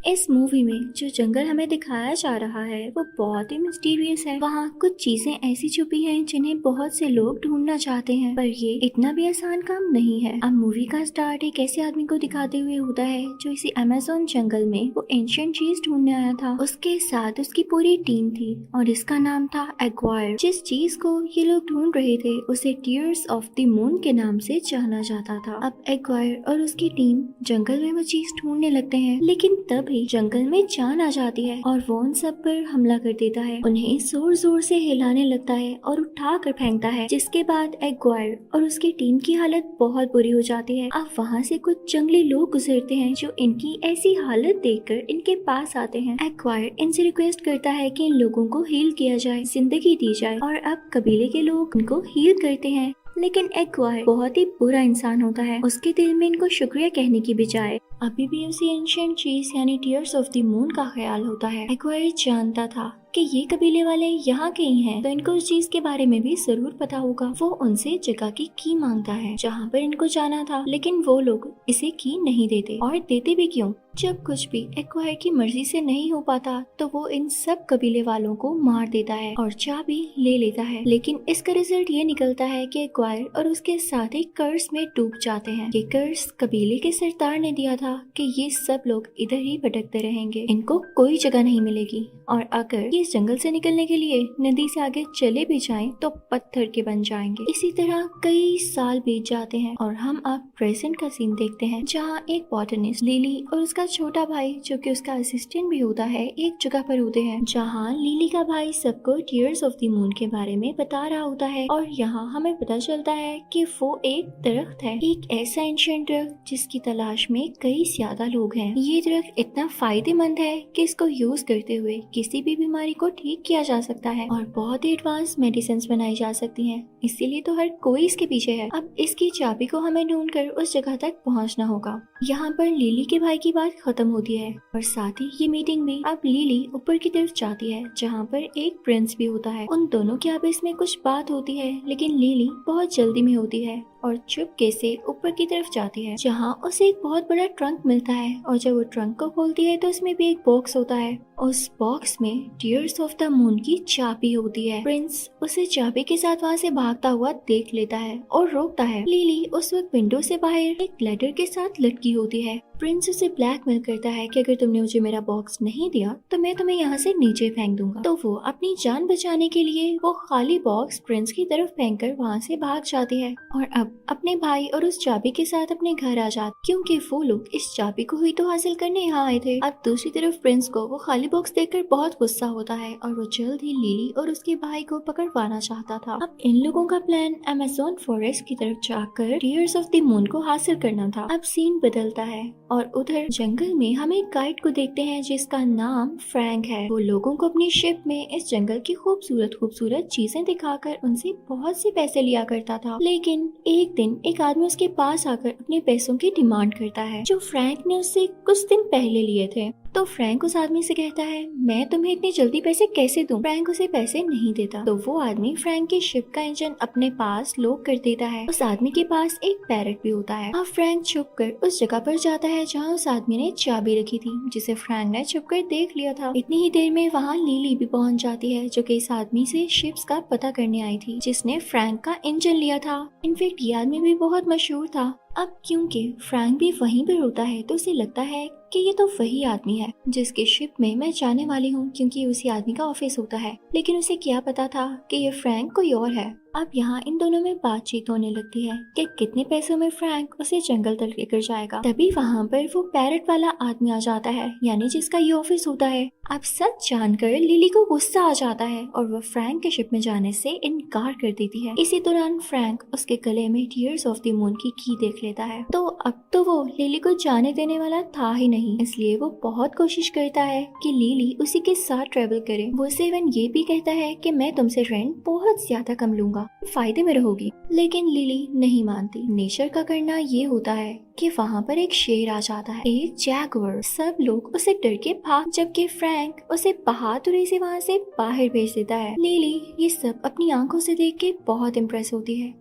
इस मूवी में जो जंगल हमें दिखाया जा रहा है वो बहुत ही मिस्टीरियस है। वहाँ कुछ चीजें ऐसी छुपी हैं जिन्हें बहुत से लोग ढूंढना चाहते हैं, पर ये इतना भी आसान काम नहीं है। अब मूवी का स्टार्ट एक ऐसे आदमी को दिखाते हुए होता है जो इसी अमेज़न जंगल में वो एंशिएंट चीज ढूंढने आया था। उसके साथ उसकी पूरी टीम थी और इसका नाम था एक्वायर। जिस चीज को ये लोग ढूंढ रहे थे उसे टीयर्स ऑफ द मून के नाम से जाना जाता था। अब एक्वायर और उसकी टीम जंगल में वो चीज ढूंढने लगते हैं, लेकिन तभी जंगल में जान आ जाती है और वो उन सब पर हमला कर देता है। उन्हें जोर जोर से हिलाने लगता है और उठा कर फेंकता है, जिसके बाद एक्वायर और उसकी टीम की हालत बहुत बुरी हो जाती है। अब वहाँ से कुछ जंगली लोग गुजरते हैं जो इनकी ऐसी हालत देखकर इनके पास आते हैं। एक्वायर इनसे रिक्वेस्ट करता है कि इन लोगों को हील किया जाए, जिंदगी दी जाए, और अब कबीले के लोग इनको हील करते हैं। लेकिन एक्वायर बहुत ही बुरा इंसान होता है। उसके दिल में इनको शुक्रिया कहने की बजाय अभी भी उसी एंशिएंट चीज यानी टीयर्स ऑफ द मून का ख्याल होता है। एक्वायर जानता था कि ये कबीले वाले यहाँ के ही हैं, तो इनको उस चीज के बारे में भी जरूर पता होगा। वो उनसे जगह की मांगता है जहाँ पर इनको जाना था, लेकिन वो लोग इसे की नहीं देते। और देते भी क्यों? जब कुछ भी एक्वायर की मर्जी से नहीं हो पाता तो वो इन सब कबीले वालों को मार देता है और चाबी ले लेता है। लेकिन इसका रिजल्ट ये निकलता है कि एक्वायर और उसके साथ ही कर्स में डूब जाते हैं। ये कर्स कबीले के सरदार ने दिया था कि ये सब लोग इधर ही भटकते रहेंगे, इनको कोई जगह नहीं मिलेगी, और अगर ये जंगल से निकलने के लिए नदी से आगे चले भी जाएं तो पत्थर के बन जाएंगे। इसी तरह कई साल बीत जाते हैं और हम अब प्रेजेंट का सीन देखते हैं, जहाँ एक बॉटनिस्ट लिली और उसका छोटा भाई जो कि उसका असिस्टेंट भी होता है एक जगह पर होते हैं, जहाँ लिली का भाई सबको टीयर्स ऑफ द मून के बारे में बता रहा होता है। और यहाँ हमें पता चलता है कि वो एक दरख्त है, एक ऐसा एंशिएंट दरख्त जिसकी तलाश में कई ज्यादा लोग हैं। ये दरख्त इतना फायदेमंद है कि इसको यूज करते हुए किसी भी बीमारी को ठीक किया जा सकता है और बहुत ही एडवांस मेडिसिन बनाई जा सकती हैं। इसीलिए तो हर कोई इसके पीछे है। अब इसकी चाबी को हमें ढूंढकर उस जगह तक पहुंचना होगा। यहाँ पर लिली के भाई की बात खत्म होती है और साथ ही ये मीटिंग में अब लिली ऊपर की तरफ जाती है, जहाँ पर एक प्रिंस भी होता है। उन दोनों की आपस में कुछ बात होती है, लेकिन लिली बहुत जल्दी में होती है और चुपके से ऊपर की तरफ जाती है, जहाँ उसे एक बहुत बड़ा ट्रंक मिलता है। और जब वो ट्रंक को खोलती है तो उसमें भी एक बॉक्स होता है। उस बॉक्स में टीयर्स ऑफ द मून की चाबी होती है। प्रिंस उसे चाबी के साथ वहाँ से भागता हुआ देख लेता है और रोकता है। लिली उस वक्त विंडो से बाहर एक लेटर के साथ लटकी होती है। प्रिंस उसे ब्लैकमेल करता है कि अगर तुमने मुझे मेरा बॉक्स नहीं दिया तो मैं तुम्हें यहाँ से नीचे फेंक दूंगा। तो वो अपनी जान बचाने के लिए वो खाली बॉक्स प्रिंस की तरफ फेंककर वहाँ से भाग जाती है और अब अपने भाई और उस चाबी के साथ अपने घर आ जाती, क्योंकि वो लोग इस चाबी को ही तो हासिल करने यहाँ आए थे। अब दूसरी तरफ प्रिंस को वो खाली बॉक्स देखकर बहुत गुस्सा होता है और वो जल्द ही लिली और उसके भाई को पकड़वाना चाहता था। अब इन लोगों का प्लान अमेज़न फॉरेस्ट की तरफ जाकर टीयर्स ऑफ द मून को हासिल करना था। अब सीन बदलता है और उधर जंगल में हम एक गाइड को देखते हैं जिसका नाम फ्रैंक है। वो लोगों को अपनी शिप में इस जंगल की खूबसूरत खूबसूरत चीजें दिखाकर उनसे बहुत से पैसे लिया करता था। लेकिन एक दिन एक आदमी उसके पास आकर अपने पैसों की डिमांड करता है जो फ्रैंक ने उससे कुछ दिन पहले लिए थे। तो फ्रैंक उस आदमी से कहता है, मैं तुम्हें इतनी जल्दी पैसे कैसे दूं? फ्रैंक उसे पैसे नहीं देता। तो वो आदमी फ्रैंक की शिप का इंजन अपने पास लॉक कर देता है। उस आदमी के पास एक पैरट भी होता है। अब फ्रैंक छुपकर उस जगह पर जाता है जहाँ उस आदमी ने चाबी रखी थी, जिसे फ्रैंक ने छुपकर देख लिया था। इतनी ही देर में वहाँ लिली भी पहुँच जाती है, जो कि इस आदमी से शिप्स का पता करने आई थी जिसने फ्रैंक का इंजन लिया था। इनफेक्ट ये आदमी भी बहुत मशहूर था। अब क्योंकि फ्रैंक भी वहीं पर होता है तो उसे लगता है कि ये तो वही आदमी है जिसके शिप में मैं जाने वाली हूँ, क्योंकि उसी आदमी का ऑफिस होता है। लेकिन उसे क्या पता था कि ये फ्रैंक कोई और है। अब यहाँ इन दोनों में बातचीत होने लगती है कि कितने पैसों में फ्रैंक उसे जंगल तक लेकर जाएगा। तभी वहाँ पर वो पैरट वाला आदमी आ जाता है, यानी जिसका ये ऑफिस होता है। अब सच जानकर लिली को गुस्सा आ जाता है और वो फ्रैंक के शिप में जाने से इनकार कर देती है। इसी दौरान फ्रैंक उसके गले में टीयर्स ऑफ द मून की देख लेता है। तो अब तो वो लिली को जाने देने वाला था ही नहीं, इसलिए वो बहुत कोशिश करता है कि लिली उसी के साथ ट्रेवल करे। वो उसे इवन ये भी कहता है कि मैं तुमसे रेंट बहुत ज्यादा कम लूंगा, फायदे में रहोगी। लेकिन लिली नहीं मानती। नेचर का करना ये होता है कि वहाँ पर एक शेर आ जाता है, एक जैगुआर। सब लोग उसे डर के भाग, जबकि फ्रैंक उसे बहादुरी से वहाँ से बाहर भेज देता है। लिली ये सब अपनी आंखों से देख के बहुत इम्प्रेस होती है।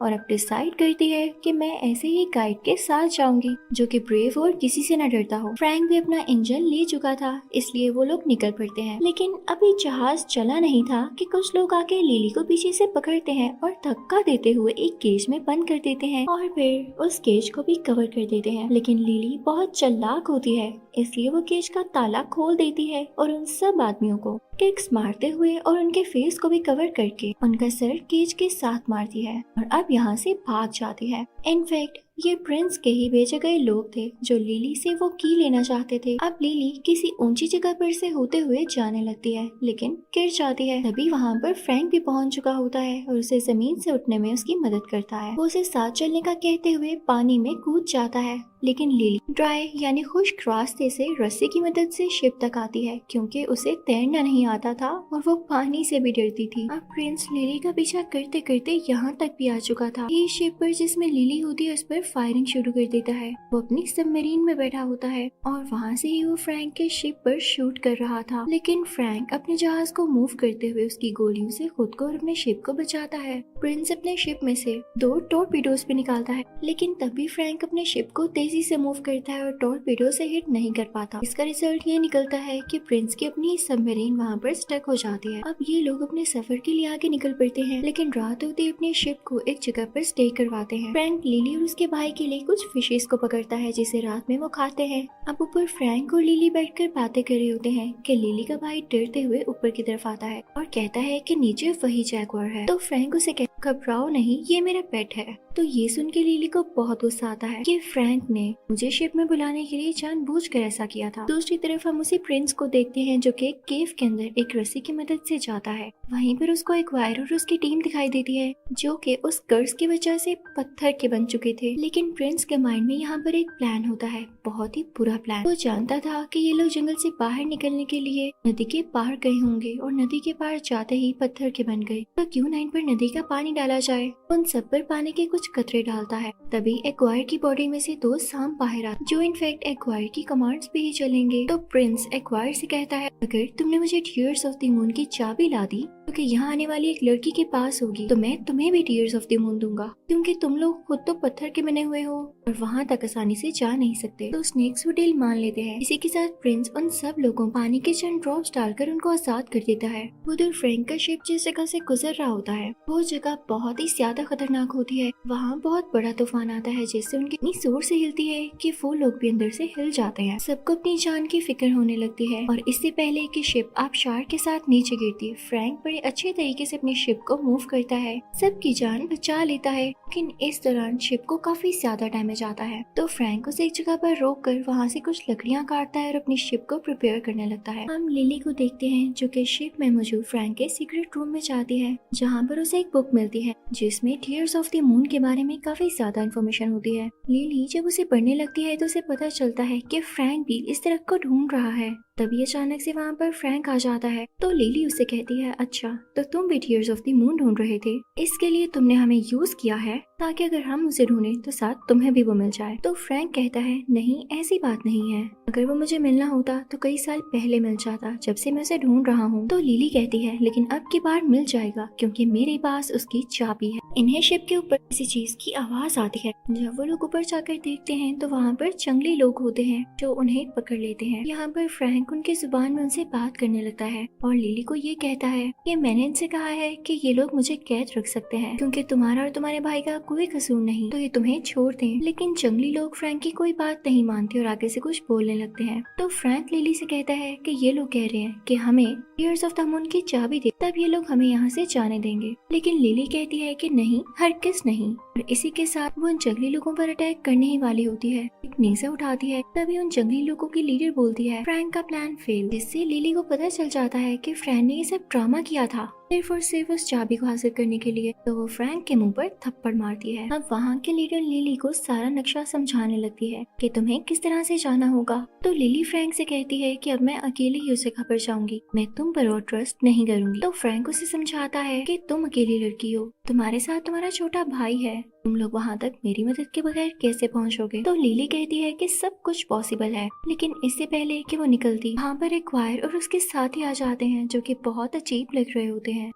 और अब डिसाइड करती है कि मैं ऐसे ही गाइड के साथ जाऊंगी जो कि ब्रेव और किसी से न डरता हो। फ्रैंक भी अपना इंजन ले चुका था, इसलिए वो लोग निकल पड़ते हैं। लेकिन अभी जहाज चला नहीं था कि कुछ लोग आके लिली को पीछे से पकड़ते हैं और धक्का देते हुए एक केज में बंद कर देते हैं और फिर उस केज को भी कवर कर देते हैं। लेकिन लिली बहुत चालाक होती है, इसलिए वो केज का ताला खोल देती है और उन सब आदमियों को किक्स मारते हुए और उनके फेस को भी कवर करके उनका सर केज के साथ मारती है और अब यहाँ से भाग जाती है। इनफैक्ट ये प्रिंस के ही भेजे गए लोग थे जो लिली से वो की लेना चाहते थे। अब लिली किसी ऊंची जगह पर से होते हुए जाने लगती है लेकिन गिर जाती है। तभी वहाँ पर फ्रैंक भी पहुँच चुका होता है और उसे जमीन से उठने में उसकी मदद करता है। वो उसे साथ चलने का कहते हुए पानी में कूद जाता है, लेकिन लिली ड्राई यानी खुश्क रास्ते से रस्सी की मदद से शिप तक आती है क्योंकि उसे तैरना नहीं आता था और वो पानी से भी डरती थी। अब प्रिंस लिली का पीछा करते करते यहाँ तक भी आ चुका था। ये शिप पर जिसमें लिली होती है उस पर फायरिंग शुरू कर देता है। वो अपनी सबमरीन में बैठा होता है और वहाँ से ही वो फ्रैंक के शिप पर शूट कर रहा था, लेकिन फ्रैंक अपने जहाज को मूव करते हुए उसकी गोलियों से खुद को और अपने शिप को बचाता है। प्रिंस अपने शिप में से 2 टॉर्पीडोज भी निकालता है, लेकिन तभी फ्रैंक अपने शिप को तेजी से मूव करता है और टॉर्पीडो से हिट नहीं कर पाता। इसका रिजल्ट ये निकलता है कि प्रिंस की अपनी सबमरीन वहाँ पर स्टक हो जाती है। अब ये लोग अपने सफर के लिए आगे निकल पड़ते हैं, लेकिन रात होते ही अपनी शिप को एक जगह पर स्टे करवाते हैं। फ्रैंक लिली और उसके भाई के लिए कुछ फिशेस को पकड़ता है जिसे रात में वो खाते हैं। अब ऊपर फ्रैंक और लिली बैठकर बातें कर रहे होते हैं कि लिली का भाई डरते हुए ऊपर की तरफ आता है और कहता है कि नीचे वही जैगुआर है। तो फ्रैंक उसे कहता है घबराओ नहीं, ये मेरा पेट है। तो ये सुन के लिली को बहुत गुस्सा आता है कि फ्रैंक ने मुझे शिप में बुलाने के लिए जानबूझकर ऐसा किया था। दूसरी तरफ हम उसी प्रिंस को देखते हैं जो कि केव के अंदर एक रस्सी की मदद से जाता है। वहीं पर उसको एक वायर और उसकी टीम दिखाई देती है जो कि उस कर्ज की वजह से पत्थर के बन चुके थे। लेकिन प्रिंस के माइंड में यहाँ पर एक प्लान होता है, बहुत ही बुरा प्लान। वो जानता था कि ये लोग जंगल से बाहर निकलने के लिए नदी के पार गए होंगे और नदी के पार जाते ही पत्थर के बन गए। तो क्यों ना इन पर नदी का पानी डाला जाए। उन सब पर पानी के कुछ कतरे डालता है। तभी एक्वायर की बॉडी में से 2 सांप बाहर आते जो इनफैक्ट एक्वायर की कमांड्स पे ही चलेंगे। तो प्रिंस एक्वायर से कहता है अगर तुमने मुझे टीयर्स ऑफ द मून की चाबी ला दी क्योंकि यहाँ आने वाली एक लड़की के पास होगी तो मैं तुम्हें भी टीयर्स ऑफ द मून दूंगा क्योंकि तुम लोग खुद तो पत्थर के बने हुए हो और वहाँ तक आसानी से जा नहीं सकते। तो स्नेक्स वो डील मान लेते हैं। इसी के साथ प्रिंस उन सब लोगों को पानी के चंद ड्रॉप्स डालकर उनको आजाद कर देता है। उधर फ्रैंक का शिप जिस जगह से गुजर रहा होता है वो जगह बहुत ही ज्यादा खतरनाक होती है। वहाँ बहुत बड़ा तूफान आता है जिससे उनकी इतनी जोर से हिलती है कि वो लोग भी अंदर से हिल जाते हैं। सबको अपनी जान की फिक्र होने लगती है और इससे पहले कि शिप आबशार के साथ नीचे गिरती फ्रैंक बड़े अच्छे तरीके से अपनी शिप को मूव करता है, सबकी जान बचा लेता है। लेकिन इस दौरान शिप को काफी ज्यादा डैमेज आता है। तो फ्रैंक उसे एक जगह पर रोक कर वहाँ से कुछ लकड़ियाँ काटता है और अपनी शिप को प्रिपेयर करने लगता है। हम लिली को देखते हैं जो कि शिप में मौजूद फ्रैंक के सीक्रेट रूम में जाती है जहाँ पर उसे एक बुक मिलती है जिसमें टीयर्स ऑफ द मून के बारे में काफी ज्यादा इन्फॉर्मेशन होती है। लिली जब उसे पढ़ने लगती है तो उसे पता चलता है कि फ्रैंक भी इस तरह को ढूंढ रहा है। तभी अचानक से वहाँ पर फ्रैंक आ जाता है। तो लिली उसे कहती है अच्छा तो तुम भी टीयर्स ऑफ द मून ढूंढ रहे थे, इसके लिए तुमने हमें यूज किया है ताकि अगर हम उसे ढूंढे तो साथ तुम्हें भी वो मिल जाए। तो फ्रैंक कहता है नहीं ऐसी बात नहीं है, अगर वो मुझे मिलना होता तो कई साल पहले मिल जाता जब से मैं उसे ढूंढ रहा हूँ। तो लिली कहती है लेकिन अब की बार मिल जाएगा क्योंकि मेरे पास उसकी चाबी है। इन्हें शिप के ऊपर किसी चीज की आवाज आती है। जब वो लोग ऊपर जाकर देखते हैं तो वहाँ पर जंगली लोग होते हैं जो उन्हें पकड़ लेते हैं। यहाँ पर फ्रैंक उनकी जुबान में उनसे बात करने लगता है और लिली को ये कहता है कि मैंने इनसे कहा है कि ये लोग मुझे कैद रख सकते हैं क्योंकि तुम्हारा और तुम्हारे भाई का कोई कसूर नहीं, तो ये तुम्हें छोड़ दें। लेकिन जंगली लोग फ्रैंक की कोई बात नहीं मानते और आगे से कुछ बोलने लगते हैं। तो फ्रैंक लिली से कहता है कि ये लोग कह रहे हैं कि हमें टीयर्स ऑफ द मून की चाबी दे तब ये लोग हमें यहाँ से जाने देंगे। लेकिन लिली कहती है कि नहीं हरगिज़ नहीं। और इसी के साथ वो उन जंगली लोगों पर अटैक करने ही वाली होती है। एक नेज़ा उठाती है तभी उन जंगली लोगों की लीडर बोलती है फ्रैंक का प्लान फेल, जिससे लिली को पता चल जाता है कि फ्रैंक ने ये सब ड्रामा किया था सिर्फ और सिर्फ उस चाबी को हासिल करने के लिए। तो वो फ्रैंक के मुंह पर थप्पड़ मारती है। अब वहाँ के लीडर लिली को सारा नक्शा समझाने लगती है कि तुम्हें किस तरह से जाना होगा। तो लिली फ्रैंक से कहती है कि अब मैं अकेले ही उस जगह पर जाऊंगी, मैं तुम पर और ट्रस्ट नहीं करूंगी। तो फ्रैंक उसे समझाता है कि तुम अकेली लड़की हो, तुम्हारे साथ तुम्हारा छोटा भाई है, तुम लोग वहाँ तक मेरी मदद के बगैर कैसे पहुँचोगे। तो लिली कहती है कि सब कुछ पॉसिबल है। लेकिन इससे पहले कि वो निकलती वहाँ पर एक वायर और उसके साथी आ जाते हैं जो कि बहुत अजीब लग रहे होते हैं।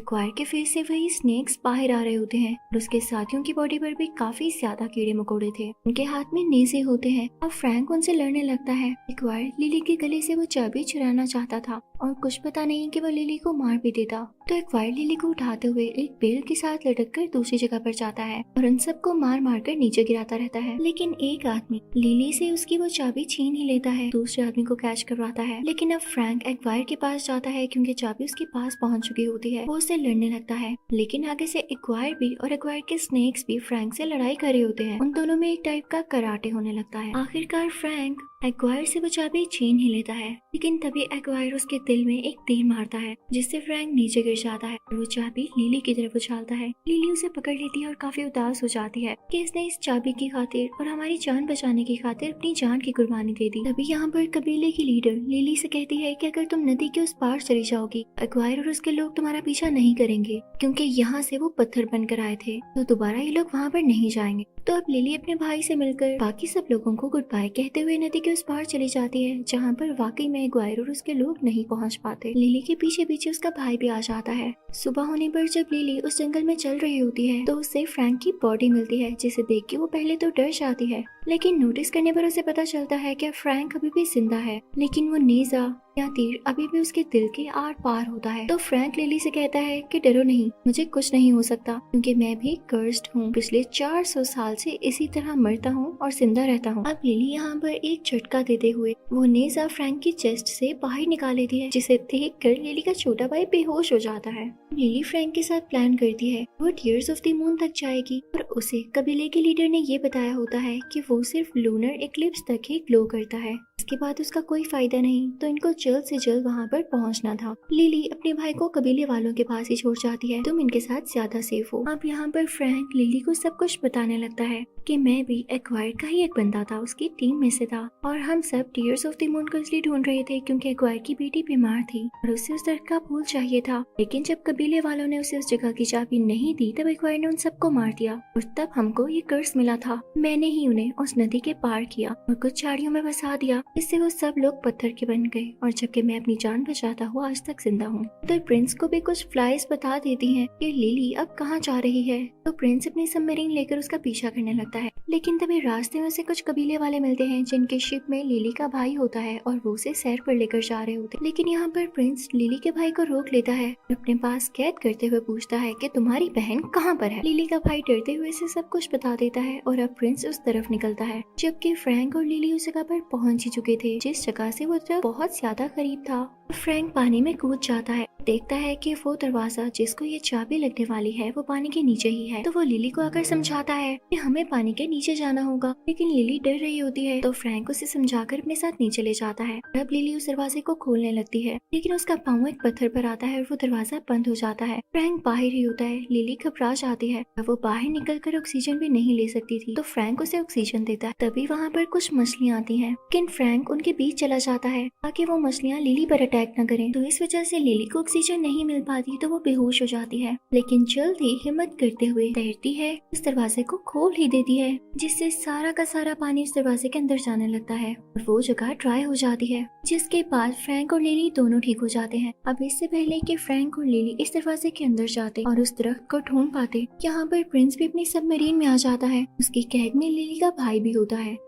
एक्वायर के फेस से वही स्नेक्स बाहर आ रहे होते हैं और उसके साथियों की बॉडी पर भी काफी ज्यादा कीड़े मकोड़े थे। उनके हाथ में नेज़े होते हैं। अब फ्रैंक उनसे लड़ने लगता है। एक्वायर लिली के गले से वो चाबी चुराना चाहता था और कुछ पता नहीं कि वो लिली को मार भी देता। तो एक्वायर लिली को उठाते हुए एक बेल के साथ लटक कर दूसरी जगह पर जाता है और उन सबको मार मार कर नीचे गिराता रहता है। लेकिन एक आदमी लिली से उसकी वो चाबी छीन ही लेता है, दूसरे आदमी को कैच करवाता है। लेकिन अब फ्रैंक एक्वायर के पास जाता है क्योंकि चाबी उसके पास पहुंच चुकी होती है। वो उससे लड़ने लगता है, लेकिन आगे से एक्वायर भी और एक्वायर के स्नेक्स भी फ्रैंक से लड़ाई कर रहे होते हैं। उन दोनों में एक टाइप का कराटे होने लगता है। आखिरकार फ्रैंक एक्वायर से वो चाबी छीन ही लेता है, लेकिन तभी एक्वायर उसके दिल में एक तीर मारता है जिससे फ्रैंक नीचे गिर जाता है और वो चाबी लिली की तरफ उछालता है। लिली उसे पकड़ लेती है और काफी उदास हो जाती है कि इसने इस चाबी की खातिर और हमारी जान बचाने की खातिर अपनी जान की कुर्बानी दे दी। तभी यहाँ पर कबीले की लीडर लिली से कहती है कि अगर तुम नदी के उस पार चली जाओगी, एक्वायर और उसके लोग तुम्हारा पीछा नहीं करेंगे क्योंकि यहाँ से वो पत्थर बनकर आए थे, तो दोबारा ये लोग वहाँ पर नहीं जाएंगे। तो अब लिली अपने भाई से मिलकर बाकी सब लोगों को गुड बाय कहते हुए नदी के उस पार चली जाती है, जहाँ पर वाकई में एक्वायर और उसके लोग नहीं पहुँच पाते। लिली के पीछे पीछे उसका भाई भी आ जाता है। सुबह होने पर जब लिली उस जंगल में चल रही होती है तो उससे फ्रैंक की बॉडी मिलती है, जिसे देख के वो पहले तो डर जाती है, लेकिन नोटिस करने पर उसे पता चलता है कि फ्रैंक अभी भी जिंदा है, लेकिन वो नेज़ा या तीर अभी भी उसके दिल के आर पार होता है। तो फ्रैंक लिली से कहता है कि डरो नहीं, मुझे कुछ नहीं हो सकता क्योंकि मैं भी कर्स्ड हूँ। पिछले 400 साल से इसी तरह मरता हूँ और जिंदा रहता हूँ। अब लिली यहाँ पर एक झटका देते हुए वो नेज़ा फ्रैंक की चेस्ट से बाहर निकाल लेती है, जिसे देख कर लिली का छोटा भाई बेहोश हो जाता है। लिली फ्रैंक के साथ प्लान करती है वो टीयर्स ऑफ द मून तक जाएगी और उसे कबीले के लीडर ने ये बताया होता है कि वो सिर्फ लूनर इक्लिप्स तक ही ग्लो करता है, इसके बाद उसका कोई फायदा नहीं, तो इनको जल्द से जल्द वहाँ पर पहुँचना था। लिली अपने भाई को कबीले वालों के पास ही छोड़ जाती है, तुम इनके साथ ज्यादा सेफ हो। अब यहाँ पर फ्रैंक लिली को सब कुछ बताने लगता है कि मैं भी एक्वायर का ही एक बंदा था, उसकी टीम में से था और हम सब टीयर्स ऑफ द मून को इसलिए ढूंढ रहे थे क्योंकि एक्वायर की बेटी बीमार थी और उसे उस दर्द का फूल चाहिए था। लेकिन जब कबीले वालों ने उसे उस जगह की चाबी नहीं दी तब एक्वायर ने उन सबको मार दिया और तब हमको ये कर्ज मिला था। मैंने ही उन्हें उस नदी के पार किया और कुछ झाड़ियों में फंसा दिया, इससे वो सब लोग पत्थर के बन गए और जबकि मैं अपनी जान बचाता हुआ आज तक जिंदा हूँ। तो प्रिंस को भी कुछ फ्लाइज बता देती हैं कि लिली अब कहाँ जा रही है। तो प्रिंस अपनी सबमरीन लेकर उसका पीछा करने लगता है, लेकिन तभी रास्ते में से कुछ कबीले वाले मिलते हैं जिनके शिप में लिली का भाई होता है और वो उसे सैर पर लेकर जा रहे होते हैं। लेकिन यहाँ पर प्रिंस लिली के भाई को रोक लेता है, अपने पास कैद करते हुए पूछता है कि तुम्हारी बहन कहाँ पर है। लिली का भाई डरते हुए से सब कुछ बता देता है और अब प्रिंस उस तरफ निकलता है, जबकि फ्रैंक और लिली उस जगह पर पहुंच ही चुके थे जिस जगह से वो तरफ बहुत ज्यादा करीब था। फ्रैंक पानी में कूद जाता है, देखता है कि वो दरवाजा जिसको ये चाबी लगने वाली है वो पानी के नीचे ही है। तो वो लिली को आकर समझाता है कि हमें पानी के नीचे जाना होगा, लेकिन लिली डर रही होती है तो फ्रैंक उसे समझाकर अपने साथ नीचे ले जाता है। अब लिली उस दरवाजे को खोलने लगती है, लेकिन उसका पाँव एक पत्थर पर आता है और वो दरवाजा बंद हो जाता है। फ्रैंक बाहर ही होता है, लिली घबरा जाती है, वो बाहर निकलकर ऑक्सीजन भी नहीं ले सकती थी तो फ्रैंक उसे ऑक्सीजन देता है। तभी वहाँ पर कुछ मछलियाँ आती हैं, लेकिन फ्रैंक उनके बीच चला जाता है ताकि वो मछलियाँ लिली पर अटैक न करें। तो इस वजह से लिली को ऑक्सीजन नहीं मिल पाती तो वो बेहोश हो जाती है, लेकिन जल्द ही हिम्मत करते हुए तैरती है, उस दरवाजे को खोल ही देती है, जिससे सारा का सारा पानी उस दरवाजे के अंदर जाने लगता है और वो जगह ड्राई हो जाती है, जिसके बाद फ्रैंक और लिली दोनों ठीक हो जाते हैं। अब इससे पहले कि फ्रैंक और लिली इस दरवाजे के अंदर जाते और उस दरख्त को ढूंढ पाते, यहाँ पर प्रिंस भी अपनी सबमरीन में आ जाता है, उसकी कैद में लिली का भाई भी होता है।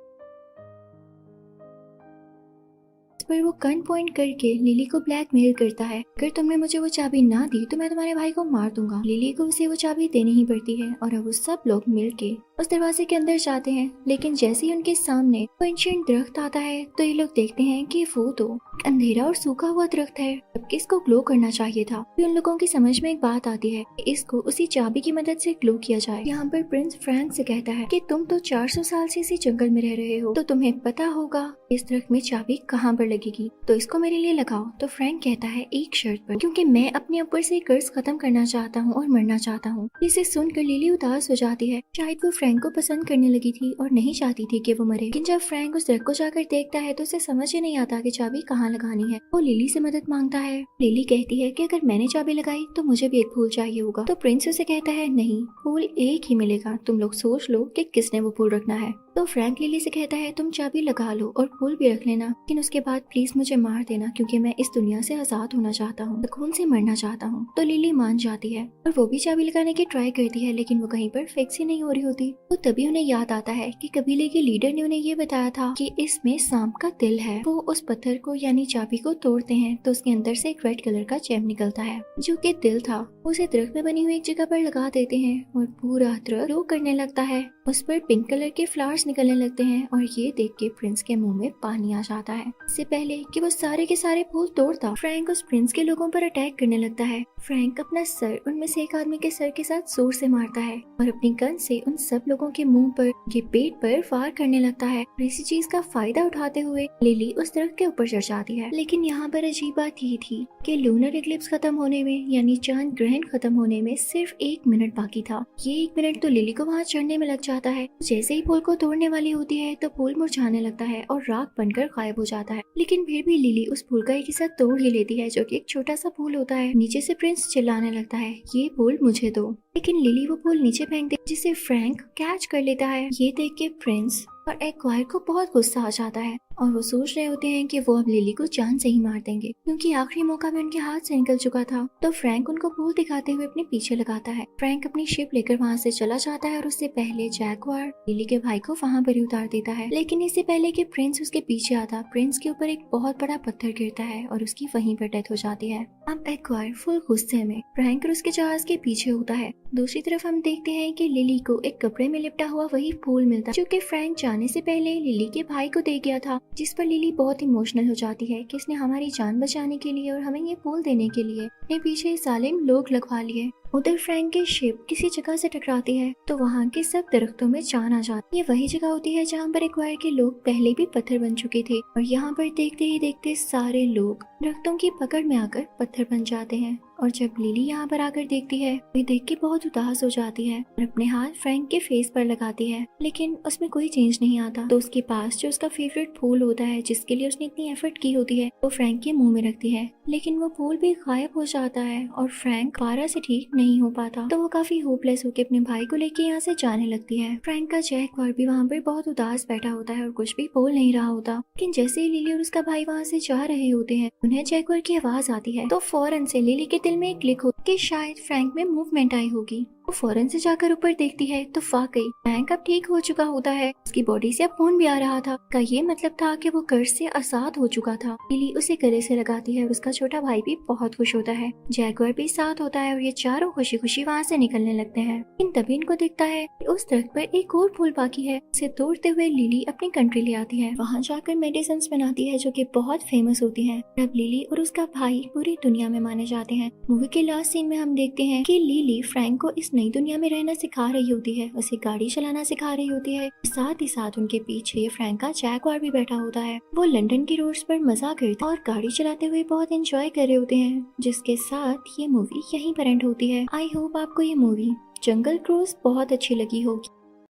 पर वो गन पॉइंट करके लिली को ब्लैकमेल करता है, अगर तुमने मुझे वो चाबी ना दी तो मैं तुम्हारे भाई को मार दूंगा। लिली को उसे वो चाबी देनी ही पड़ती है और अब वो सब लोग मिलके उस दरवाजे के अंदर जाते हैं, लेकिन जैसे ही उनके सामने वो एंशिएंट दरख्त आता है तो ये लोग देखते हैं कि वो तो अंधेरा और सूखा हुआ दरख्त है, जबकि इसको ग्लो करना चाहिए था। फिर उन लोगों की समझ में एक बात आती है कि इसको उसी चाबी की मदद से ग्लो किया जाए। यहाँ पर प्रिंस फ्रैंक से कहता है कि तुम तो 400 साल से इसी जंगल में रह रहे हो, तो तुम्हें पता होगा इस दरख्त में चाबी कहाँ पर लगेगी, तो इसको मेरे लिए लगाओ। तो फ्रैंक कहता है एक शर्त पर, क्योंकि मैं अपने ऊपर से कर्ज खत्म करना चाहता हूँ और मरना चाहता हूँ। इसे सुनकर लिली उदास हो जाती है, शायद वो फ्रैंक को पसंद करने लगी थी और नहीं चाहती थी कि वो मरे। लेकिन जब फ्रैंक उस दरख्त को जाकर देखता है तो उसे समझ ही नहीं आता कि चाबी कहाँ लगानी है। वो लिली से मदद मांगता है। लिली कहती है कि अगर मैंने चाबी लगाई तो मुझे भी एक फूल चाहिए होगा। तो प्रिंस उसे कहता है नहीं, फूल एक ही मिलेगा, तुम लोग सोच लो कि किसने वो फूल रखना है। तो फ्रैंक लिली से कहता है तुम चाबी लगा लो और फूल भी रख लेना, लेकिन उसके बाद प्लीज मुझे मार देना क्योंकि मैं इस दुनिया से आजाद होना चाहता हूँ, सुकून से मरना चाहता हूँ। तो लिली मान जाती है और वो भी चाबी लगाने की ट्राई करती है, लेकिन वो कहीं पर फिक्स ही नहीं हो रही होती। तो तभी उन्हें याद आता है कि कबीले के लीडर ने उन्हें ये बताया था कि इसमें सांप का दिल है। वो उस पत्थर को यानी चाबी को तोड़ते हैं तो उसके अंदर से एक रेड कलर का जेम निकलता है जो कि दिल था। उसे दरख्त में बनी हुई एक जगह पर लगा देते हैं और पूरा दरख्त ग्लो करने लगता है। उस पर पिंक कलर के फ्लावर्स निकलने लगते हैं और ये देख के प्रिंस के मुंह में पानी आ जाता है। इससे पहले कि वो सारे के सारे फूल तोड़ता, फ्रैंक उस प्रिंस के लोगों पर अटैक करने लगता है। फ्रैंक अपना सर उनमें से एक आदमी के सर के साथ जोर से मारता है और अपनी गन से उन सब लोगों के मुंह पर, उनके पेट पर फायर करने लगता है। इसी चीज का फायदा उठाते हुए लिली उस दरख्त के ऊपर चढ़ जाती है। लेकिन यहाँ पर अजीब बात ये थी कि लूनर इक्लिप्स खत्म होने में यानी चांद ग्रहण खत्म होने में सिर्फ 1 मिनट बाकी था। ये 1 मिनट तो लिली को वहाँ चढ़ने में लग जाता है। जैसे ही फूल को तोड़ने वाली होती है तो फूल मुरझाने लगता है और राख बनकर गायब हो जाता है। लेकिन फिर भी लिली उस फूल का एक हिस्सा तोड़ ही लेती है जो कि एक छोटा सा फूल होता है। नीचे से प्रिंस चिल्लाने लगता है ये फूल मुझे दो, लेकिन लिली वो फूल नीचे फेंक दे जिसे फ्रैंक कैच कर लेता है। ये देख के प्रिंस और एक्वायर को बहुत गुस्सा आ जाता है और वो सोच रहे होते हैं कि वो अब लिली को जान से ही मार देंगे क्योंकि आखिरी मौका भी उनके हाथ से निकल चुका था। तो फ्रैंक उनको फूल दिखाते हुए अपने पीछे लगाता है। फ्रैंक अपनी शिप लेकर वहाँ से चला जाता है और उससे पहले जैगवार लिली के भाई को वहाँ पर ही उतार देता है। लेकिन इससे पहले कि प्रिंस उसके पीछे आता, प्रिंस के ऊपर एक बहुत बड़ा पत्थर गिरता है और उसकी वहीं पर डेथ हो जाती है। अब एक्वायर फुल गुस्से में फ्रैंक और उसके जहाज के पीछे होता है। दूसरी तरफ हम देखते हैं कि लिली को एक कपड़े में लिपटा हुआ वही फूल मिलता है जो कि फ्रैंक जाने से पहले लिली के भाई को दे गया था, जिस पर लिली बहुत इमोशनल हो जाती है कि इसने हमारी जान बचाने के लिए और हमें ये फूल देने के लिए अपने पीछे जालिम लोग लगवा लिए। उधर फ्रैंक की शिप किसी जगह से टकराती है तो वहाँ के सब दरख्तों में जान आ जाती है। ये वही जगह होती है जहाँ पर एक्वायर के लोग पहले भी पत्थर बन चुके थे और यहाँ पर देखते ही देखते सारे लोग दरख्तों की पकड़ में आकर पत्थर बन जाते हैं। और जब लिली यहाँ पर आकर देखती है वे देख के बहुत उदास हो जाती है और अपने हाथ फ्रैंक के फेस पर लगाती है, लेकिन उसमें कोई चेंज नहीं आता। तो उसके पास जो उसका फेवरेट फूल होता है जिसके लिए उसने इतनी एफर्ट की होती है वो फ्रैंक के मुंह में रखती है, लेकिन वो फूल भी गायब हो जाता है और फ्रैंक दोबारा से ठीक नहीं हो पाता। तो वो काफी होपलेस होकर अपने भाई को लेके यहाँ से जाने लगती है। फ्रैंक का जैकवार भी वहाँ पर बहुत उदास बैठा होता है और कुछ भी बोल नहीं रहा होता। लेकिन जैसे ही लिली और उसका भाई वहाँ से जा रहे होते हैं उन्हें जैकवार की आवाज आती है। तो फौरन से लिली के दिल में एक क्लिक हो कि शायद फ्रैंक में मूवमेंट आई होगी। वो फौरन से जाकर ऊपर देखती है तो वाकई फ्रैंक अब ठीक हो चुका होता है। उसकी बॉडी से अब खून भी आ रहा था। का ये मतलब था कि वो कर्ज से आजाद हो चुका था। लिली उसे गले से लगाती है और उसका छोटा भाई भी बहुत खुश होता है। जैगवार भी साथ होता है और ये चारों खुशी खुशी वहाँ से निकलने लगते हैं। लेकिन तभी इनको दिखता है कि उस दरख्त पर एक और फूल बाकी है। उसे तोड़ते हुए लिली अपनी कंट्री ले आती है। वहाँ जाकर मेडिसिन बनाती है जो कि बहुत फेमस होती है। अब लिली और उसका भाई पूरी दुनिया में माने जाते हैं। मूवी के लास्ट सीन में हम देखते हैं कि लिली फ्रैंक को इस नई दुनिया में रहना सिखा रही होती है, उसे गाड़ी चलाना सिखा रही होती है। साथ ही साथ उनके पीछे फ्रैंक का जैगवार भी बैठा होता है। वो लंदन की रोड्स पर मजा करते और गाड़ी चलाते हुए बहुत एंजॉय कर रहे होते हैं, जिसके साथ ये मूवी यहीं पर एंड होती है। आई होप आपको ये मूवी जंगल क्रूज बहुत अच्छी लगी होगी।